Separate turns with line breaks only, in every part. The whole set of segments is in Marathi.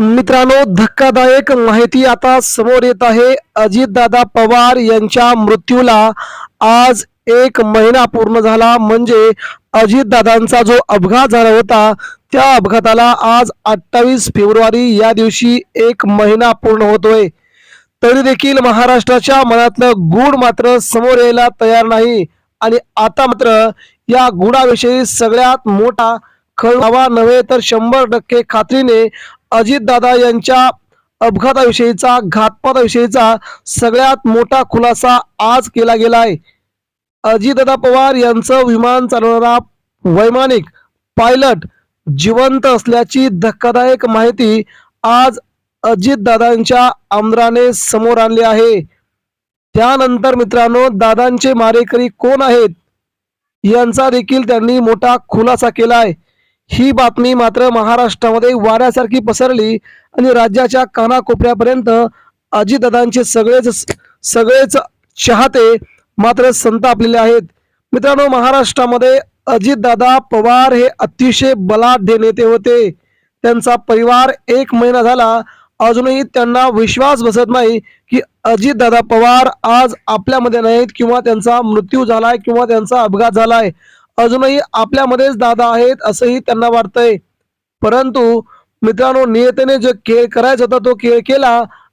मित्रांनो, धक्कादायक माहिती आता समोर येत आहे। अजितदादा पवार यांच्या मृत्यूला आज 1 महिना पूर्ण झाला। म्हणजे अजितदादांचा जो अपघात झाला होता त्या अपघाताला आज 28 फेब्रुवारी या दिवशी 1 महिना पूर्ण होतोय। तरी देखील महाराष्ट्राच्या मनातलं गूढ मात्र समोर यायला तयार नाही आणि आता मात्र या गुढाविषयी सगळ्यात मोठा खळबळ नव्हे तर 100% खात्रीने अजितदादा यांच्या अपघाताविषयीचा घातपाताविषयीचा सगळ्यात मोठा खुलासा आज केला गेला आहे। अजितदादा पवार यांचं विमान चालवणारा वैमानिक पायलट जिवंत असल्याची धक्कादायक माहिती आज अजितदादांच्या आमदाराने समोर आणली आहे। त्यानंतर मित्रांनो, दादांचे मारेकरी कोण आहेत यांचा देखील त्यांनी मोठा खुलासा केला आहे। ही बातमी मात्र महाराष्ट्रामध्ये वाऱ्यासारखी पसरली आणि राज्याच्या कानाकोपऱ्यापर्यंत अजितदादांचे सगळेच चाहते मात्र संतापलेले आहेत। मित्रांनो, महाराष्ट्रामध्ये अजितदादा पवार हे अतिशय बलाढ्य नेते होते। त्यांचा परिवार 1 महिना झाला अजूनही त्यांना विश्वास बसत नाही की अजितदादा पवार आज आपल्यामध्ये नाहीत किंवा त्यांचा मृत्यू झालाय किंवा त्यांचा अपघात झालाय। अजूनही आपल्यामध्येच दादा आहेत असंही त्यांना वाटतंय। परंतु मित्रांनो, नियतीने जो खेळ करायचा होता तो खेळ केला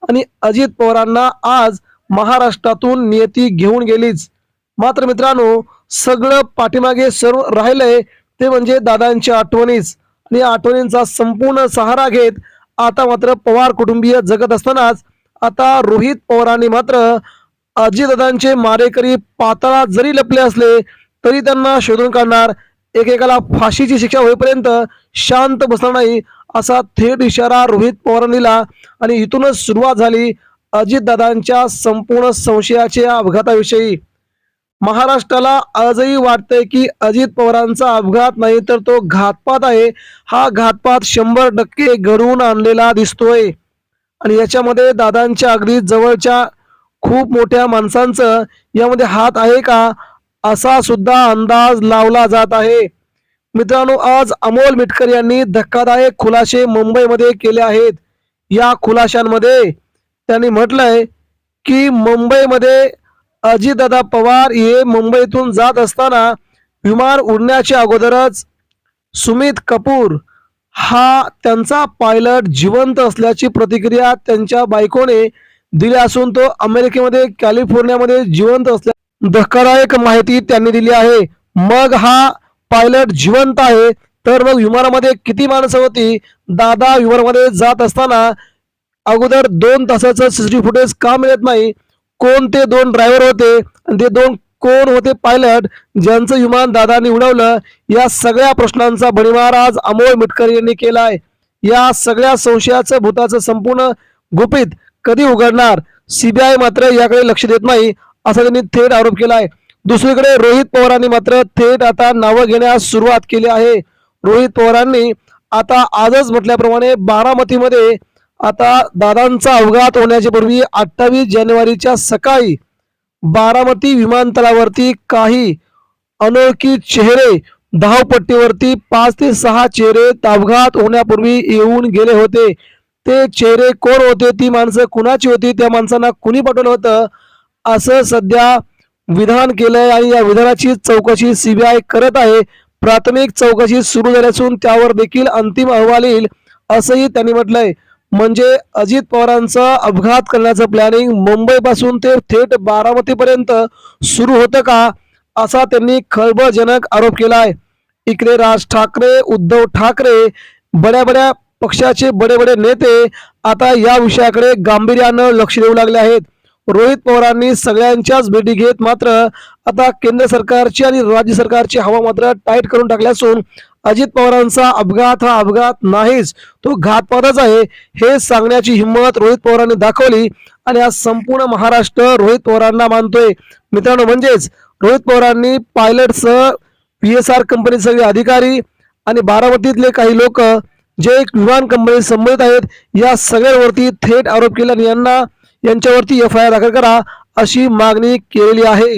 आणि अजित पवारांना आज महाराष्ट्रातून नियती घेऊन गेलीच। मात्र मित्रांनो, सगळं पाठीमागे सर्व राहिलंय ते म्हणजे दादांच्या आठवणीच आणि आठवणींचा संपूर्ण सहारा घेत आता मात्र पवार कुटुंबीय जगत असतानाच आता रोहित पवारांनी मात्र अजितदादांचे मारेकरी पाताळात जरी लपले असले तरी त्यांना शोधून काढणार, एकेकाला फाशीची शिक्षा होईपर्यंत शांत बसणार नाही असा थेट इशारा रोहित पवारांनी दिला आणि इथूनच सुरुवात झाली अजितदादांच्या संपूर्ण संशयाच्या अपघाताविषयी। महाराष्ट्राला आजही वाटतंय की अजित पवारांचा अपघात नाही तर तो घातपात आहे। हा घातपात 100% घडवून आणलेला दिसतोय आणि याच्यामध्ये दादांच्या अगदी जवळच्या खूप मोठ्या माणसांचं यामध्ये हात आहे का असा सुद्धा अंदाज लावला जात आहे। मित्रांनो, आज अमोल मिटकर यांनी धक्कादायक खुलासे मुंबईमध्ये केले आहेत। या खुलाशांमध्ये त्यांनी म्हटलंय की मुंबईमध्ये अजितदादा पवार हे मुंबईतून जात असताना विमान उडण्याच्या अगोदरच सुमित कपूर हा त्यांचा पायलट जिवंत असल्याची प्रतिक्रिया त्यांच्या बायकोने दिली असून तो अमेरिकेमध्ये कॅलिफोर्नियामध्ये जिवंत असल्या धक्कादायक माहिती त्यांनी दिली आहे। मग हा पायलट जिवंत आहे तर मग विमानामध्ये किती माणसं होती? दादा विमानामध्ये जात असताना अगोदर 2 तासाचं सीसीटीव्ही फुटेज का मिळत नाही? कोण ते 2 ड्रायव्हर होते आणि ते 2 कोण होते पायलट ज्यांचं विमान दादांनी उडवलं? या सगळ्या प्रश्नांचा भडीमार आज अमोल मिटकर यांनी केलाय। या सगळ्या संशयाचं भूताचं संपूर्ण गुपित कधी उघडणार? सीबीआय मात्र याकडे लक्ष देत नाही असा त्यांनी थेट आरोप केलाय। दुसरीकडे रोहित पवारांनी मात्र थेट आता नावं घेण्यास सुरुवात केली आहे। रोहित पवारांनी आता आजच म्हटल्याप्रमाणे बारामतीमध्ये आता दादांचा अपघात होण्याच्या पूर्वी 28 जानेवारीच्या सकाळी बारामती विमानतळावरती काही अनोळखी चेहरे धावपट्टीवरती 5 ते 6 चेहरे अपघात होण्यापूर्वी येऊन गेले होते। ते चेहरे कोण होते? ती माणसं कुणाची होती? त्या माणसांना कुणी पाठवलं होतं असं सध्या विधान केलंय आणि या विधानाची चौकशी सीबीआय करत आहे। प्राथमिक चौकशी सुरू झाली असून त्यावर देखील अंतिम अहवाल येईल असंही त्यांनी म्हटलंय। म्हणजे अजित पवारांचा अपघात करण्याचं प्लॅनिंग मुंबईपासून ते थेट बारामतीपर्यंत सुरू होतं का असा त्यांनी खळबळजनक आरोप केलाय। इकडे राज ठाकरे, उद्धव ठाकरे, बड्या पक्षाचे बडे नेते आता या विषयाकडे गांभीर्यानं लक्ष देऊ लागले आहेत। रोहित पवारांनी सगळ्यांच्याच भेटी घेत मात्र आता केंद्र सरकारची आणि राज्य सरकारची हवा मात्र टाईट करून टाकली असून अजित पवारांचा अपघात हा अपघात नाहीच, तो घातपातच आहे हे सांगण्याची हिंमत रोहित पवारांनी दाखवली आणि आज संपूर्ण महाराष्ट्र रोहित पवारांना मानतोय। मित्रांनो, म्हणजेच रोहित पवारांनी पायलटसह PSR कंपनी सगळे अधिकारी आणि बारामतीतले काही लोक जे एक विमान कंपनी संबंधित आहेत या सगळ्यांवरती थेट आरोप केला आणि यांच्यावरती FIR दाखल करा अशी मागणी केलेली आहे।